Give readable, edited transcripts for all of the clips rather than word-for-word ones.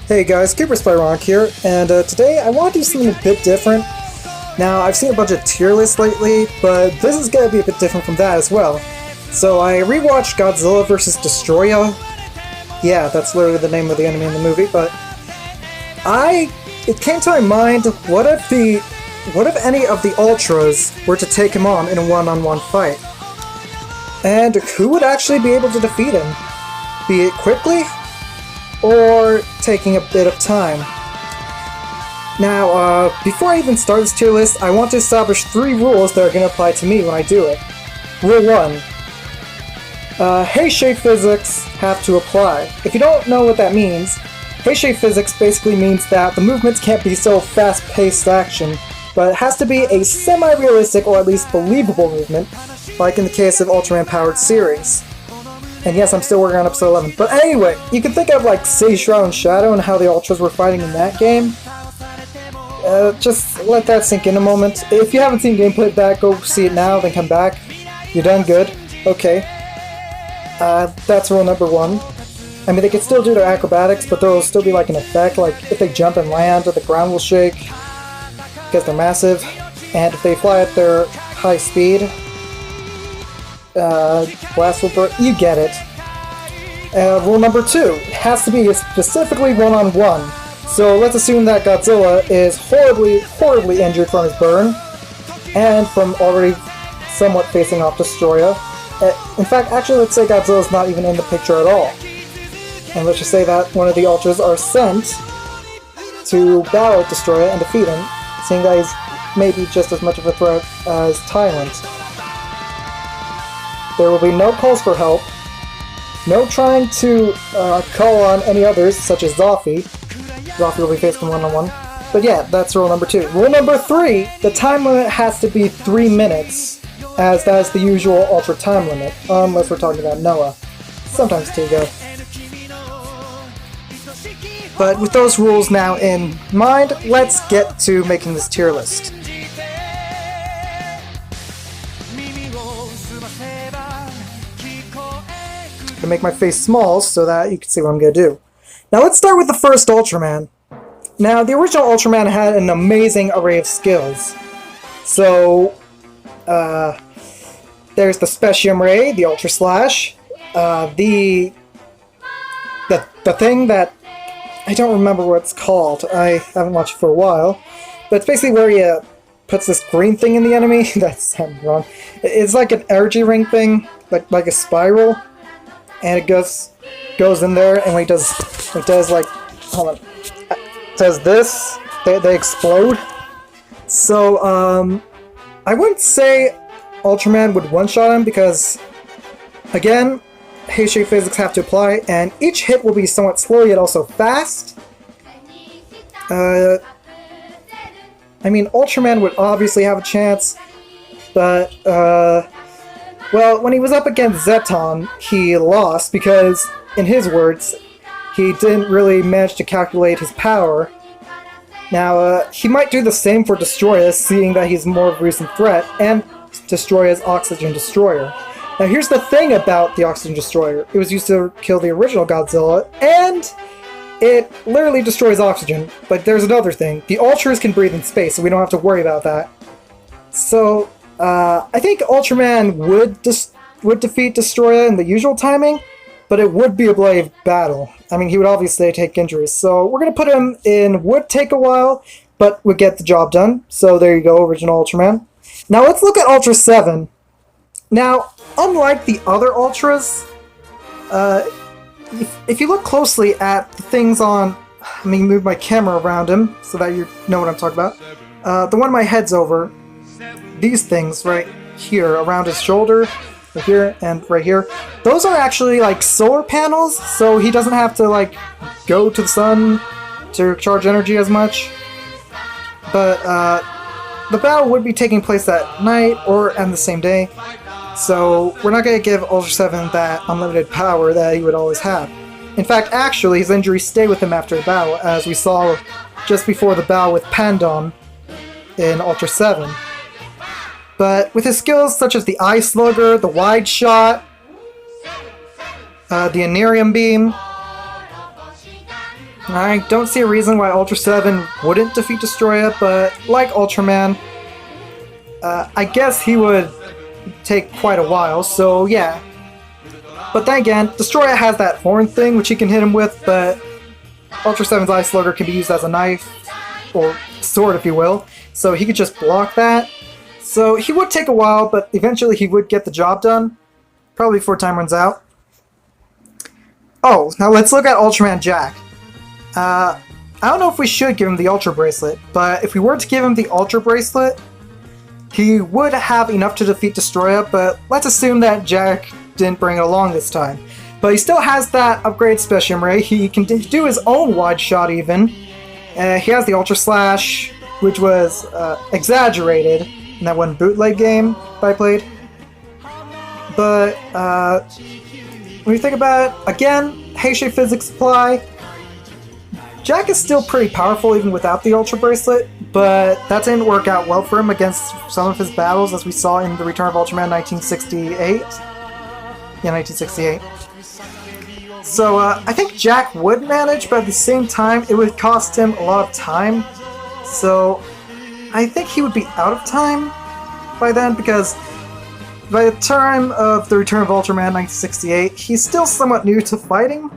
Hey guys, Cooper Spyronk here, and today I want to do something a bit different. Now, I've seen a bunch of tier lists lately, but this is going to be a bit different from that as well. So I rewatched Godzilla vs. Destoroyah. Yeah, that's literally the name of the enemy in the movie, but it came to my mind, what if any of the Ultras were to take him on in a one-on-one fight? And who would actually be able to defeat him? Be it quickly, or taking a bit of time? Now, before I even start this tier list, I want to establish 3 rules that are going to apply to me when I do it. Rule 1. Heisei physics have to apply. If you don't know what that means, Heisei physics basically means that the movements can't be so fast-paced action, but it has to be a semi-realistic or at least believable movement, like in the case of Ultraman-powered series. And yes, I'm still working on episode 11. But anyway, you can think of like City Shroud and Shadow and how the Ultras were fighting in that game. Just let that sink in a moment. If you haven't seen gameplay of that, go see it now, then come back. You're done good. Okay. That's rule number 1. I mean, they can still do their acrobatics, but there will still be like an effect, like if they jump and land, the ground will shake, because they're massive. And if they fly at their high speed, blast will burn. You get it. Rule number 2. It has to be specifically one-on-one. So let's assume that Godzilla is horribly injured from his burn, and from already somewhat facing off Destoroyah. In fact, actually, let's say Godzilla's not even in the picture at all. And let's just say that one of the Ultras are sent to battle Destoroyah and defeat him, seeing that he's maybe just as much of a threat as Tyrant. There will be no calls for help, no trying to call on any others, such as Zoffy. Zoffy will be faced in one-on-one. But yeah, that's rule number 2. Rule number 3, the time limit has to be 3 minutes, as that is the usual Ultra time limit, unless we're talking about Noah. Sometimes 2 go. But with those rules now in mind, let's get to making this tier list. To make my face small so that you can see what I'm going to do. Now let's start with the first Ultraman. Now the original Ultraman had an amazing array of skills. So, there's the Specium Ray, the Ultra Slash, the thing that I don't remember what it's called. I haven't watched it for a while, but it's basically where he puts this green thing in the enemy. That sounded wrong. It's like an energy ring thing, like a spiral. And it goes in there, and when it does like, hold on, it does this, they explode. So, I wouldn't say Ultraman would one-shot him, because, again, Heisei physics have to apply, and each hit will be somewhat slow, yet also fast. I mean, Ultraman would obviously have a chance, but, well, when he was up against Zeton, he lost because, in his words, he didn't really manage to calculate his power. Now, he might do the same for Destoroyah, seeing that he's more of a recent threat, and Destoroyah's Oxygen Destroyer. Now, here's the thing about the Oxygen Destroyer. It was used to kill the original Godzilla, and it literally destroys oxygen. But there's another thing. The Ultras can breathe in space, so we don't have to worry about that. So, I think Ultraman would defeat Destoroyah in the usual timing, but it would be a bloody battle. I mean, he would obviously take injuries, so we're going to put him in would take a while, but would get the job done. So there you go, original Ultraman. Now let's look at Ultra 7. Now, unlike the other Ultras, if you look closely at the things on... Let me move my camera around him so that you know what I'm talking about. The one my head's over, these things right here around his shoulder, right here and right here, those are actually like solar panels, so he doesn't have to like go to the sun to charge energy as much. But the battle would be taking place at night or on the same day, so we're not going to give Ultra 7 that unlimited power that he would always have. In fact, actually, his injuries stay with him after the battle, as we saw just before the battle with Pandon in Ultra 7. But with his skills such as the Eye Slugger, the Wide Shot, the Anirium Beam, I don't see a reason why Ultra 7 wouldn't defeat Destoroyah, but like Ultraman, I guess he would take quite a while, so yeah. But then again, Destoroyah has that horn thing which he can hit him with, but Ultra 7's Ice Slugger can be used as a knife, or sword if you will, so he could just block that. So he would take a while, but eventually he would get the job done, probably before time runs out. Oh, now let's look at Ultraman Jack. I don't know if we should give him the Ultra Bracelet, but if we were to give him the Ultra Bracelet, he would have enough to defeat Destoroyah, but let's assume that Jack didn't bring it along this time. But he still has that upgrade Specium Ray, he can do his own wide shot even. He has the Ultra Slash, which was exaggerated in that one bootleg game that I played. But when you think about it, again, Heisei Physics Supply, Jack is still pretty powerful even without the Ultra Bracelet, but that didn't work out well for him against some of his battles, as we saw in The Return of Ultraman 1968. Yeah, 1968. So I think Jack would manage, but at the same time, it would cost him a lot of time. So I think he would be out of time by then, because by the time of The Return of Ultraman 1968, he's still somewhat new to fighting.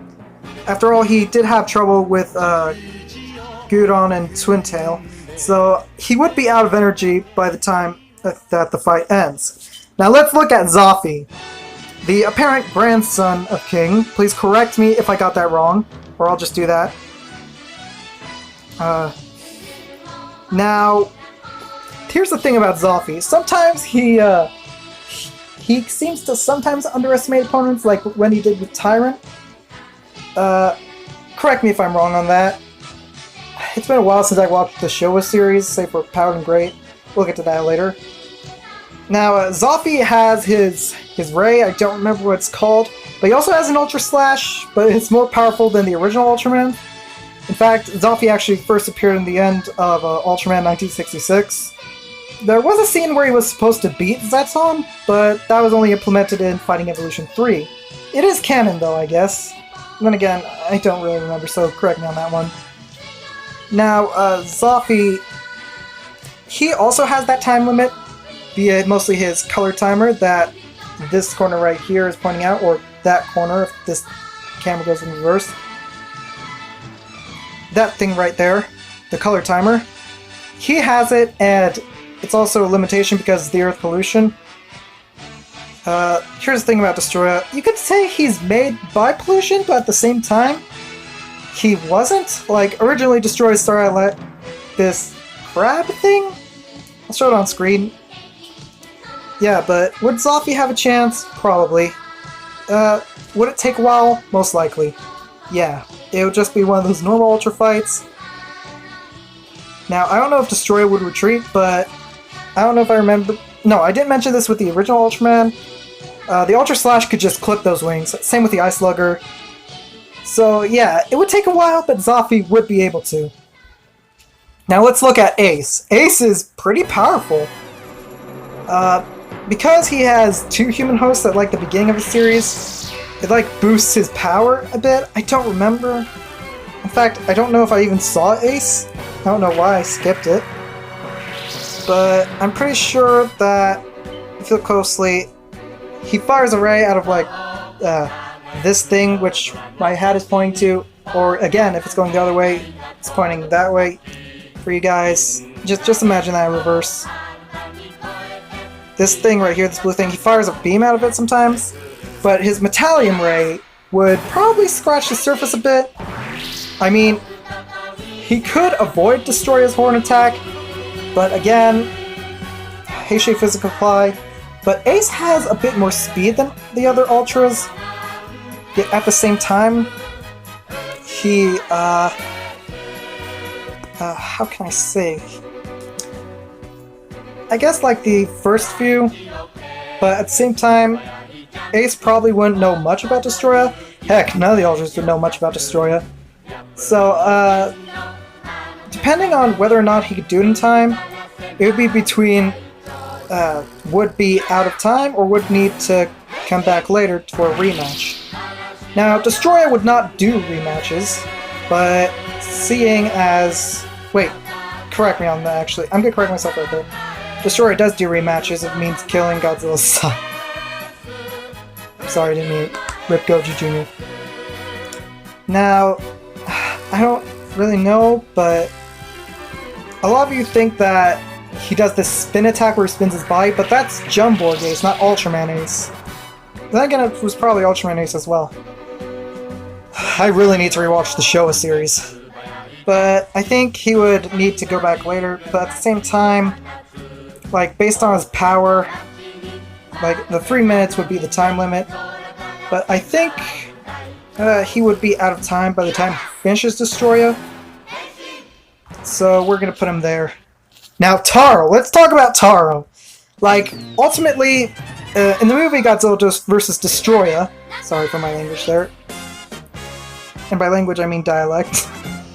After all, he did have trouble with Gudon and Twintail, so he would be out of energy by the time that the fight ends. Now let's look at Zophy, the apparent grandson of King. Please correct me if I got that wrong, or I'll just do that. Now, here's the thing about Zophy. Sometimes he seems to sometimes underestimate opponents, like when he did with Tyrant. Correct me if I'm wrong on that. It's been a while since I watched the Showa series, say for Powered and Great. We'll get to that later. Now, Zophy has his Ray, I don't remember what it's called, but he also has an Ultra Slash, but it's more powerful than the original Ultraman. In fact, Zophy actually first appeared in the end of Ultraman 1966. There was a scene where he was supposed to beat Zeton, but that was only implemented in Fighting Evolution 3. It is canon though, I guess. Then again, I don't really remember, so correct me on that one. Now, Zophy, he also has that time limit, be it mostly his color timer that this corner right here is pointing out, or that corner if this camera goes in reverse. That thing right there, the color timer, he has it, and it's also a limitation because of the Earth pollution. Here's the thing about Destoroyah. You could say he's made by pollution, but at the same time, he wasn't. Like, originally Destoroyah started let this crab thing? I'll show it on screen. Yeah, but would Zophy have a chance? Probably. Would it take a while? Most likely. Yeah, it would just be one of those normal Ultra fights. Now, I don't know if Destoroyah would retreat, but I don't know if I remember... No, I didn't mention this with the original Ultraman. The Ultra Slash could just clip those wings. Same with the Ice Slugger. So yeah, it would take a while, but Zophy would be able to. Now let's look at Ace. Ace is pretty powerful. Because he has two human hosts at like the beginning of the series, it like boosts his power a bit. I don't remember. In fact, I don't know if I even saw Ace. I don't know why I skipped it. But I'm pretty sure that, if you look closely, he fires a ray out of like this thing which my hat is pointing to, or again, if it's going the other way, it's pointing that way for you guys. Just imagine that in reverse. This thing right here, this blue thing, he fires a beam out of it sometimes, but his Metallium Ray would probably scratch the surface a bit. I mean, he could avoid Destoroyah's horn attack, but again, Heisei Physical Supply. But Ace has a bit more speed than the other Ultras. Yet at the same time, he, how can I say? I guess like the first few, but at the same time, Ace probably wouldn't know much about Destoroyah. Heck, none of the Ultras would know much about Destoroyah. So, depending on whether or not he could do it in time, it would be between would be out of time or would need to come back later for a rematch. Now, Destoroyah would not do rematches. But seeing as... Wait, correct me on that actually. I'm gonna correct myself right there. Destoroyah does do rematches, it means killing Godzilla's son. Sorry, I didn't mean Rip Goji Jr. Now, I don't really know, but a lot of you think that he does this spin attack where he spins his body, but that's Jumborg Ace, not Ultraman Ace. Then again, it was probably Ultraman Ace as well. I really need to rewatch the Showa series. But I think he would need to go back later, but at the same time, like, based on his power, like, the 3 minutes would be the time limit. But I think he would be out of time by the time he finishes Destoroyah. So we're gonna put him there. Now Taro! Let's talk about Taro! Like, ultimately, in the movie Godzilla vs. Destoroyah, sorry for my language there, and by language I mean dialect.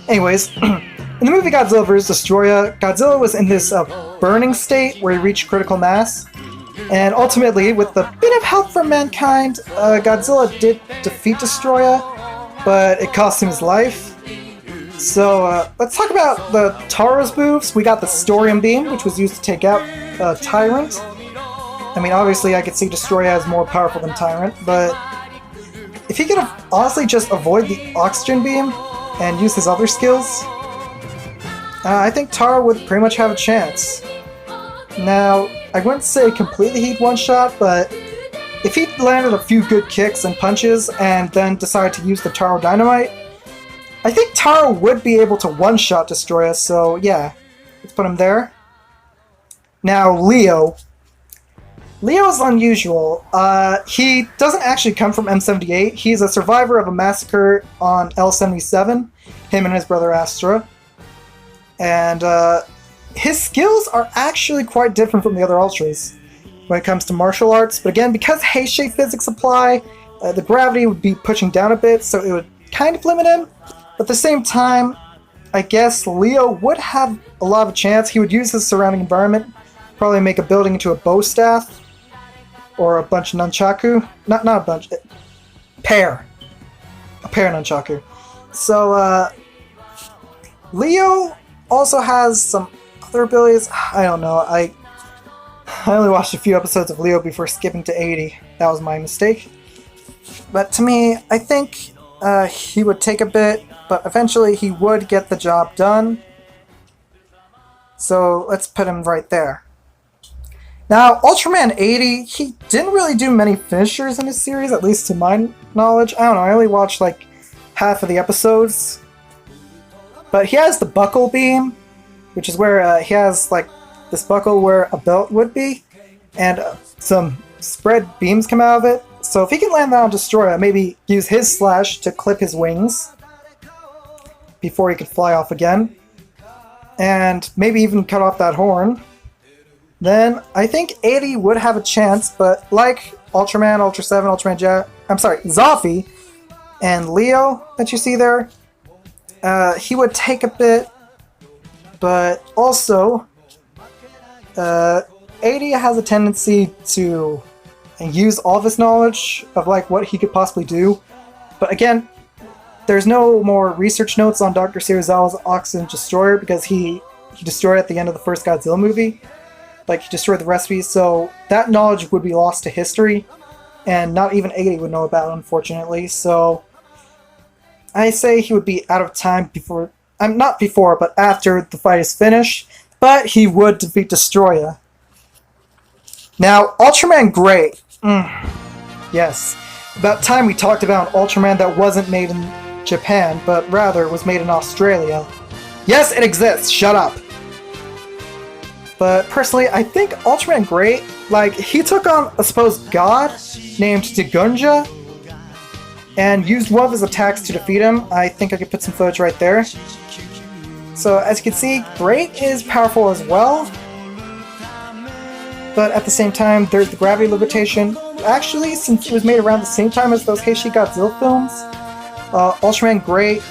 Anyways, in the movie Godzilla vs. Destoroyah, Godzilla was in this burning state where he reached critical mass, and ultimately, with a bit of help from mankind, Godzilla did defeat Destoroyah, but it cost him his life. So, let's talk about the Taro's moves. We got the Storium Beam, which was used to take out Tyrant. I mean, obviously I could see Destoroyah as more powerful than Tyrant, but if he could honestly just avoid the Oxygen Beam and use his other skills, I think Taro would pretty much have a chance. Now, I wouldn't say completely he'd one-shot, but if he landed a few good kicks and punches and then decided to use the Taro Dynamite, I think Taro would be able to one-shot Destoroyah, so yeah, let's put him there. Now, Leo. Leo is unusual. He doesn't actually come from M78. He's a survivor of a massacre on L77, him and his brother Astra. And his skills are actually quite different from the other Ultras when it comes to martial arts. But again, because Heisei physics apply, the gravity would be pushing down a bit, so it would kind of limit him. But at the same time, I guess Leo would have a lot of a chance. He would use his surrounding environment, probably make a building into a bow staff, or a bunch of nunchaku. Not a bunch, a pair nunchaku. So, Leo also has some other abilities. I don't know, I only watched a few episodes of Leo before skipping to 80. That was my mistake. But to me, I think he would take a bit, but eventually he would get the job done. So let's put him right there. Now, Ultraman 80, he didn't really do many finishers in his series, at least to my knowledge. I don't know, I only watched like half of the episodes. But he has the buckle beam, which is where he has like this buckle where a belt would be, and some spread beams come out of it. So if he can land that on Destoroyah, maybe use his slash to clip his wings before he could fly off again, and maybe even cut off that horn, then I think 80 would have a chance. But like Ultraman, Ultra 7, Zafy, and Leo that you see there, he would take a bit, but also 80 has a tendency to use all of his knowledge of like what he could possibly do. But again, there's no more research notes on Dr. Serizawa's Oxygen Destroyer because he destroyed at the end of the first Godzilla movie. Like, he destroyed the recipes, so that knowledge would be lost to history, and not even 80 would know about it, unfortunately. So I say he would be out of time before, not before, but after the fight is finished, but he would defeat Destoroyah. Now, Ultraman Great. Yes. About time we talked about an Ultraman that wasn't made in Japan, but rather was made in Australia. Yes, it exists! Shut up! But personally, I think Ultraman Great, like, he took on a supposed god named Dagunja, and used one of his attacks to defeat him. I think I could put some footage right there. So, as you can see, Great is powerful as well. But at the same time, there's the gravity limitation. Actually, since it was made around the same time as those Heisei Godzilla films, Ultraman Great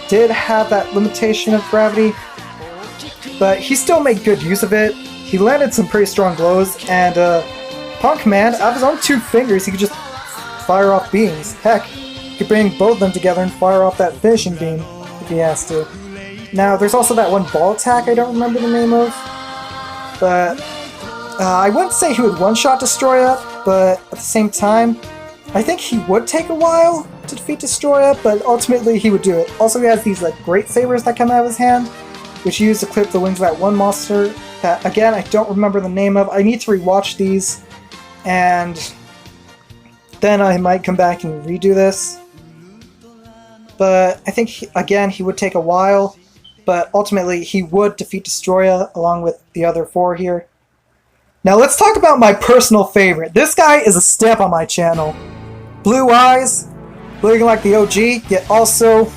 did have that limitation of gravity, but he still made good use of it. He landed some pretty strong blows, and upon command, out of his own 2 fingers, he could just fire off beams. Heck, he could bring both of them together and fire off that finishing beam. if he has to. Now, there's also that one ball attack I don't remember the name of, but I wouldn't say he would one-shot Destoroyah, but at the same time, I think he would take a while to defeat Destoroyah, but ultimately he would do it. Also, he has these like great sabers that come out of his hand, which he used to clip the wings of that one monster that, again, I don't remember the name of. I need to rewatch these, and then I might come back and redo this. But I think, again, he would take a while, but ultimately he would defeat Destoroyah along with the other four here. Now let's talk about my personal favorite. This guy is a stamp on my channel. Blue eyes, looking like the OG, yet also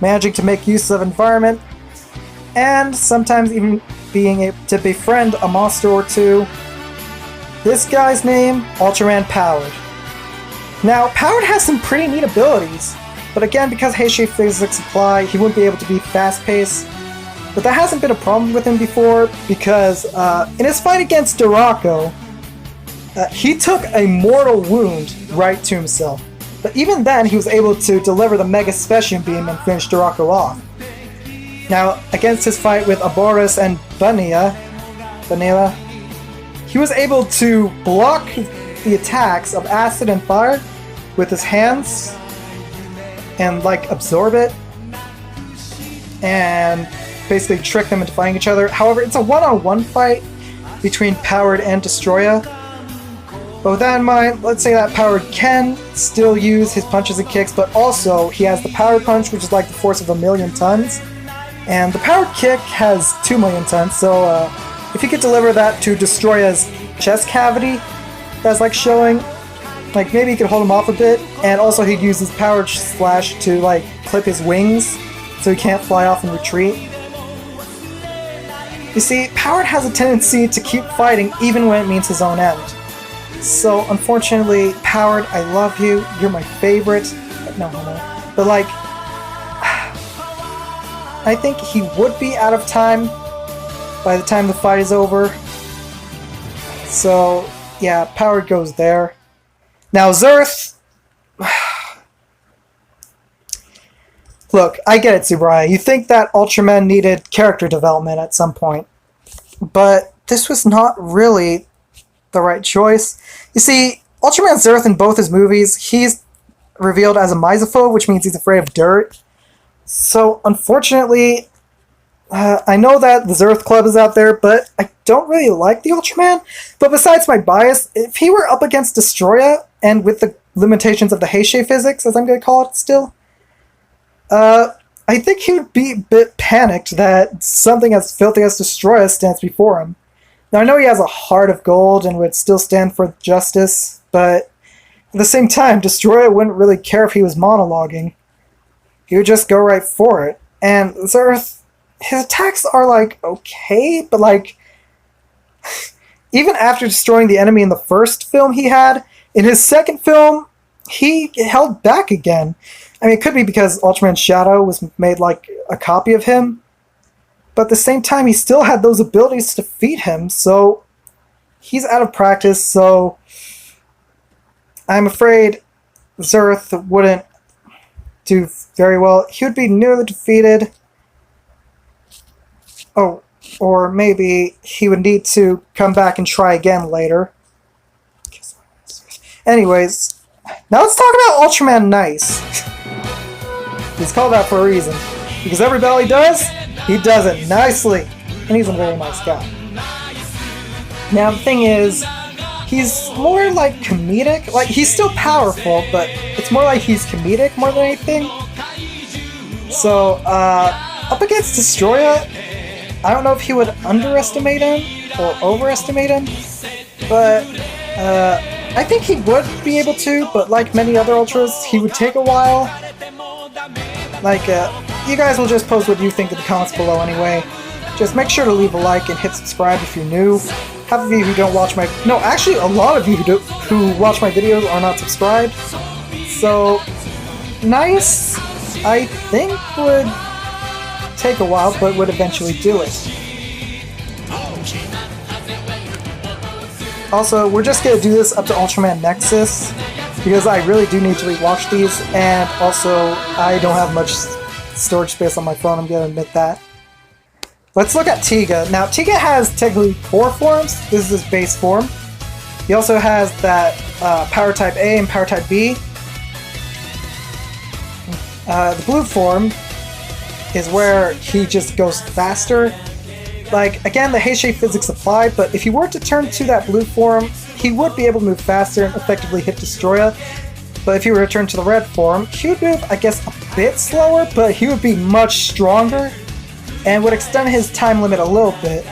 managing to make use of environment, and sometimes even being able to befriend a monster or two. This guy's name, Ultraman Powered. Now, Powered has some pretty neat abilities, but again, because Heisei physics apply, he wouldn't be able to be fast-paced. But that hasn't been a problem with him before, because in his fight against Destoroyah, he took a mortal wound right to himself. But even then, he was able to deliver the Mega Specium Beam and finish Destoroyah off. Now, against his fight with Aboris and Vanilla, he was able to block the attacks of acid and fire with his hands and like absorb it and basically trick them into fighting each other. However, it's a one-on-one fight between Powered and Destoroyah. But with that in mind, let's say that Powered can still use his punches and kicks, but also he has the Powered Punch, which is like the force of 1,000,000 tons. And the Powered Kick has 2,000,000 tons, so if he could deliver that to Destoroyah's chest cavity, that's like showing, like maybe he could hold him off a bit, and also he'd use his Powered Slash to like clip his wings so he can't fly off and retreat. You see, Powered has a tendency to keep fighting even when it means his own end. So unfortunately, Powered, I love you, you're my favorite. No. But like, I think he would be out of time by the time the fight is over. So yeah, Powered goes there. Now Zerth, look, I get it, Tsuburaya. You think that Ultraman needed character development at some point, but this was not really the right choice. You see, Ultraman Zerth in both his movies, he's revealed as a misophobe, which means he's afraid of dirt. So, unfortunately, I know that the Zerth Club is out there, but I don't really like the Ultraman. But besides my bias, if he were up against Destoroyah, and with the limitations of the Heisei physics, as I'm going to call it still, I think he would be a bit panicked that something as filthy as Destoroyah stands before him. Now, I know he has a heart of gold and would still stand for justice, but at the same time, Destoroyah wouldn't really care if he was monologuing. He would just go right for it. And Zerth, his attacks are like, okay, but like, even after destroying the enemy in the first film he had, in his second film, he held back again. I mean, it could be because Ultraman Shadow was made like a copy of him, but at the same time, he still had those abilities to defeat him, so he's out of practice, so I'm afraid Zerth wouldn't do very well. He would be nearly defeated. Oh, or maybe he would need to come back and try again later. Anyways, now let's talk about Ultraman Nice. He's called that for a reason. Because every battle he does it nicely. And he's a very nice guy. Now the thing is, he's more like comedic. Like, he's still powerful, but it's more like he's comedic more than anything. So, up against Destoroyah, I don't know if he would underestimate him or overestimate him, but I think he would be able to, but like many other Ultras, he would take a while. Like, you guys will just post what you think in the comments below anyway. Just make sure to leave a like and hit subscribe if you're new. Half of you who don't watch my... No, actually a lot of you who watch my videos are not subscribed. So, Nice, I think, would take a while, but would eventually do it. Also, we're just going to do this up to Ultraman Nexus, because I really do need to rewatch these, and also, I don't have much storage space on my phone, I'm gonna admit that. Let's look at Tiga. Now, Tiga has technically 4 forms. This is his base form. He also has that Power Type A and Power Type B. The blue form is where he just goes faster. Like, again, the Heisei physics apply, but if he were to turn to that blue form, he would be able to move faster and effectively hit Destoroyah. But if he were to turn to the red form, he would move, I guess, a bit slower, but he would be much stronger and would extend his time limit a little bit.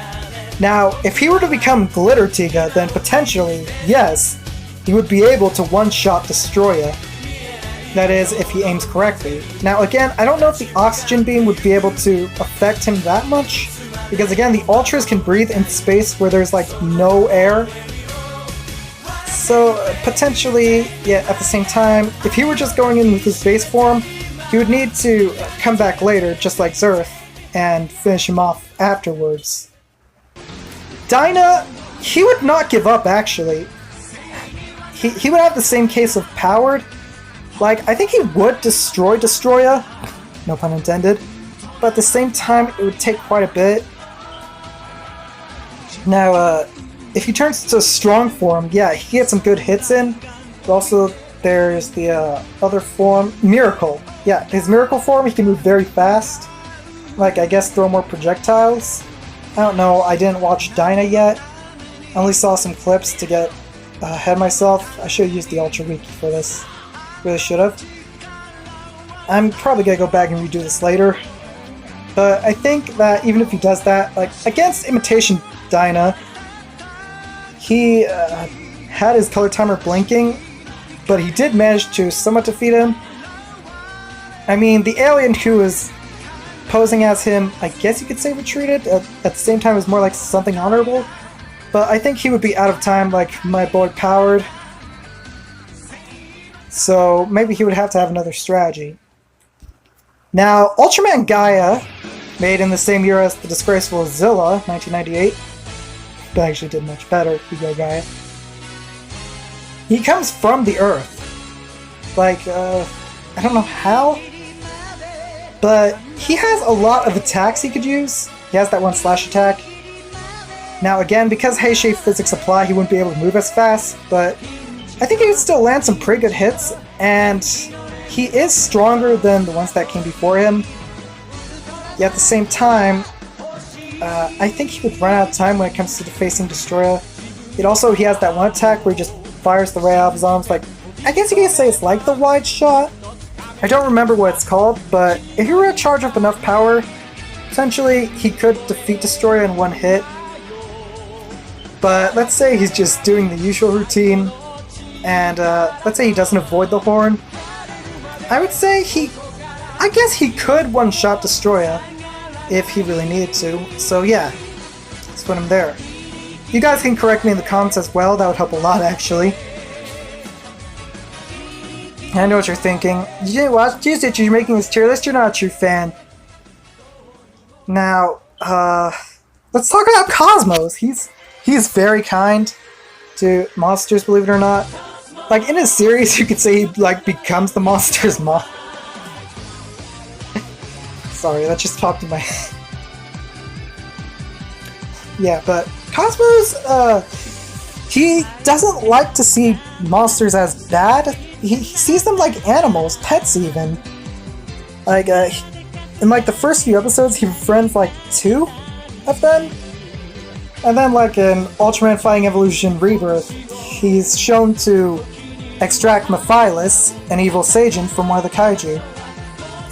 Now, if he were to become Glitter Tiga, then potentially, yes, he would be able to one-shot Destoroyah. That is, if he aims correctly. Now, again, I don't know if the Oxygen Beam would be able to affect him that much, because again, the Ultras can breathe in space where there's like no air. So, potentially, yeah, at the same time, if he were just going in with his base form, he would need to come back later, just like Zerth, and finish him off afterwards. Dyna, he would not give up, actually. He would have the same case of Powered. Like, I think he would destroy Destoroyah, no pun intended, but at the same time, it would take quite a bit. Now, if he turns to strong form, yeah, he gets some good hits in, but also there's the other form, Miracle. Yeah, his Miracle form, he can move very fast, like, I guess throw more projectiles. I don't know, I didn't watch Dyna yet, I only saw some clips to get ahead of myself. I should have used the Ultra Wiki for this. Really should have. I'm probably gonna go back and redo this later. But I think that even if he does that, like, against Imitation Dyna, he had his color timer blinking, but he did manage to somewhat defeat him. I mean, the alien who was posing as him, I guess you could say retreated, at the same time it was more like something honorable. But I think he would be out of time like my boy Powered. So maybe he would have to have another strategy. Now, Ultraman Gaia, made in the same year as the disgraceful Zilla, 1998, but actually did much better, Ego Gaia. He comes from the Earth. Like, I don't know how, but he has a lot of attacks he could use. He has that one slash attack. Now again, because Heisei physics apply, he wouldn't be able to move as fast, but I think he would still land some pretty good hits, and he is stronger than the ones that came before him. Yet at the same time, I think he would run out of time when it comes to facing Destoroyah. He has that one attack where he just fires the ray out of his arms, like, I guess you could say it's like the wide shot. I don't remember what it's called, but if he were to charge up enough power, potentially he could defeat Destoroyah in one hit. But let's say he's just doing the usual routine, and let's say he doesn't avoid the horn. I would say I guess he could one-shot Destoroyah if he really needed to. So yeah, let's put him there. You guys can correct me in the comments as well, that would help a lot actually. I know what you're thinking. You didn't watch Tuesday, you're making this tier list, you're not a true fan. Now, let's talk about Cosmos. He's very kind to monsters, believe it or not. Like, in his series, you could say he, like, becomes the monster's mom. Sorry, that just popped in my head. Yeah, but Cosmos, he doesn't like to see monsters as bad. He sees them like animals, pets even. Like, in like the first few episodes, he befriends like 2 of them. And then like in Ultraman Fighting Evolution Rebirth, he's shown to extract Mephilas, an evil Saiyan, from one of the kaiju,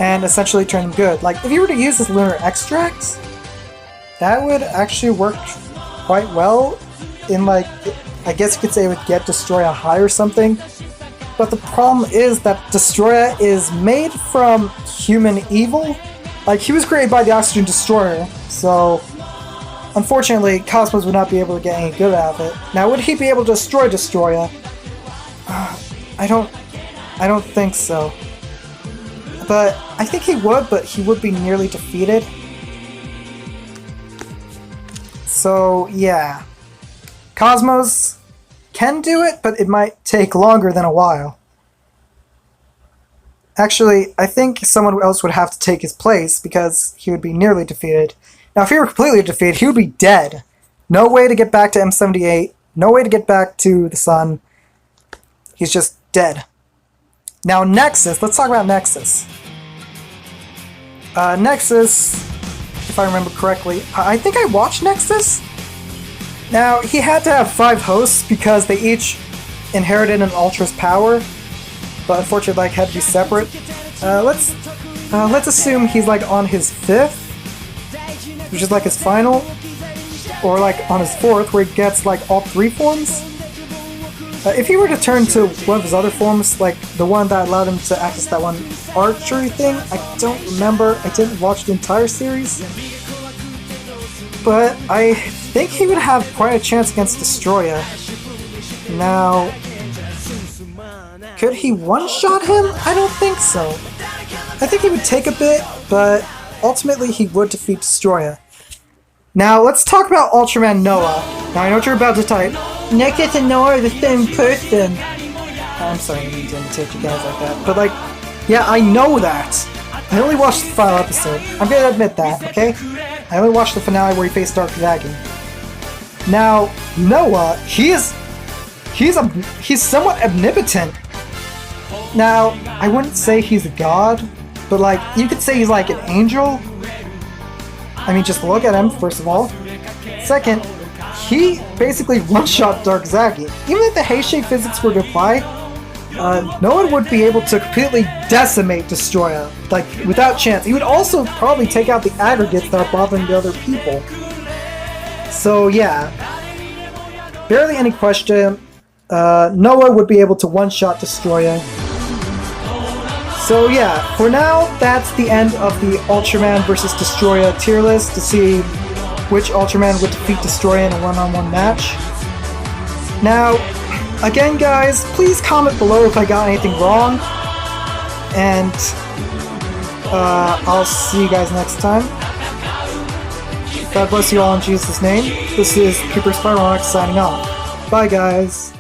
and essentially turn them good. Like, if you were to use this lunar extract, that would actually work quite well in, like, I guess you could say it would get Destoroyah high or something. But the problem is that Destoroyah is made from human evil. Like, he was created by the Oxygen Destroyer, so unfortunately Cosmos would not be able to get any good out of it. Now, would he be able to destroy Destoroyah? I don't think so. But I think he would, but he would be nearly defeated. So, yeah. Cosmos can do it, but it might take longer than a while. Actually, I think someone else would have to take his place because he would be nearly defeated. Now, if he were completely defeated, he would be dead. No way to get back to M78. No way to get back to the sun. He's just dead. Now, Nexus. Let's talk about Nexus. Nexus, if I remember correctly, I think I watched Nexus? Now, he had to have 5 hosts because they each inherited an Ultra's power, but unfortunately, like, had to be separate. Let's assume he's, like, on his 5th, which is, like, his final, or, like, on his 4th, where he gets, like, all 3 forms. If he were to turn to one of his other forms, like the one that allowed him to access that one archery thing, I don't remember. I didn't watch the entire series. But I think he would have quite a chance against Destoroyah. Now, could he one-shot him? I don't think so. I think he would take a bit, but ultimately he would defeat Destoroyah. Now, let's talk about Ultraman Noah. Now, I know what you're about to type. Nexus and Noah are the same person. I'm sorry, I didn't mean to imitate you guys like that. But, like, yeah, I know that. I only watched the final episode. I'm gonna admit that, okay? I only watched the finale where he faced Dark Dragon. Now, Noah, he's somewhat omnipotent. Now, I wouldn't say he's a god, but, like, you could say he's like an angel. I mean, just look at him, first of all. Second, he basically one-shot Dark Zaki. Even if the Heisei physics were to apply, no one would be able to completely decimate Destoroyah, like, without chance. He would also probably take out the aggregates that are bothering the other people. So, yeah. Barely any question, Noah would be able to one-shot Destoroyah. So yeah, for now, that's the end of the Ultraman vs. Destoroyah tier list to see which Ultraman would defeat Destoroyah in a one-on-one match. Now, again guys, please comment below if I got anything wrong, and I'll see you guys next time. God bless you all in Jesus' name. This is Keeper Spironic signing off. Bye guys!